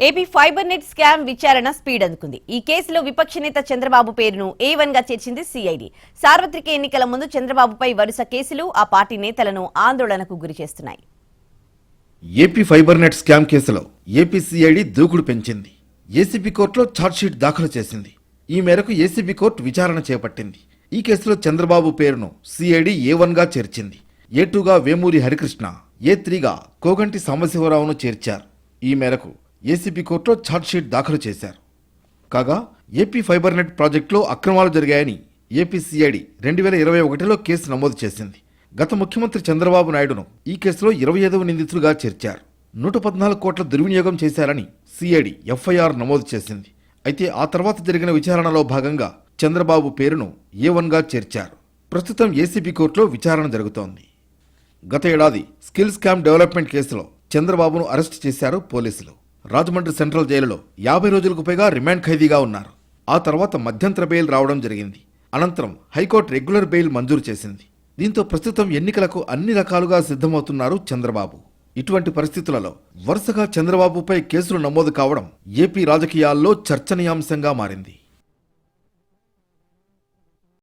AP fibre net scam విచారణ speed అందుకుంది. ఈ కేసులో విపక్ష నేత చంద్రబాబు పేరును A1 గా చేర్చింది సిఐడి. సార్వత్రిక ఎన్నికల ముందు చంద్రబాబుపై వరుస కేసులు ఆ పార్టీ నేతలను ఆందోళనకు గురిచేస్తున్నాయి. ఏపీ ఫైబర్ నెట్ స్కామ్ కేసులో ఏపీ సిఐడి దూకుడు పెంచింది. ఏసీబీ కోర్టులో ఛార్జ్షీట్ దాఖలు చేసింది. ఈ మేరకు ఏసీబీ కోర్టు విచారణ చేపట్టింది. ఈ కేసులో చంద్రబాబు పేరును సిఐడి A1 గా చేర్చింది. A2గా వేమూరి హరికృష్ణ, A3గా కోగంటి సాంబశివరావును చేర్చారు. ఈ మేరకు ఏసీబీ కోర్టులో ఛార్జ్షీట్ దాఖలు చేశారు. కాగా ఏపీ ఫైబర్ నెట్ ప్రాజెక్టులో అక్రమాలు జరిగాయని ఏపీ సిఐడి 2021లో కేసు నమోదు చేసింది. గత ముఖ్యమంత్రి చంద్రబాబు నాయుడును ఈ కేసులో 25వ నిందితులుగా చేర్చారు. 114 కోట్ల దుర్వినియోగం చేశారని సిఐడి ఎఫ్ఐఆర్ నమోదు చేసింది. అయితే ఆ తర్వాత జరిగిన విచారణలో భాగంగా చంద్రబాబు పేరును A1 గా చేర్చారు. ప్రస్తుతం ఏసీబీ కోర్టులో విచారణ జరుగుతోంది. గత ఏడాది స్కిల్ స్కామ్ డెవలప్మెంట్ కేసులో చంద్రబాబును అరెస్టు చేశారు పోలీసులు. రాజమండ్రి సెంట్రల్ జైలులో 50 రోజులకు పైగా రిమాండ్ ఖైదీగా ఉన్నారు. ఆ తర్వాత మధ్యంతర బెయిల్ రావడం జరిగింది. అనంతరం హైకోర్టు రెగ్యులర్ బెయిల్ మంజూరు చేసింది. దీంతో ప్రస్తుతం ఎన్నికలకు అన్ని రకాలుగా సిద్ధమవుతున్నారు చంద్రబాబు. ఇటువంటి పరిస్థితులలో వరుసగా చంద్రబాబుపై కేసులు నమోదు కావడం ఏపీ రాజకీయాల్లో చర్చనీయాంశంగా మారింది.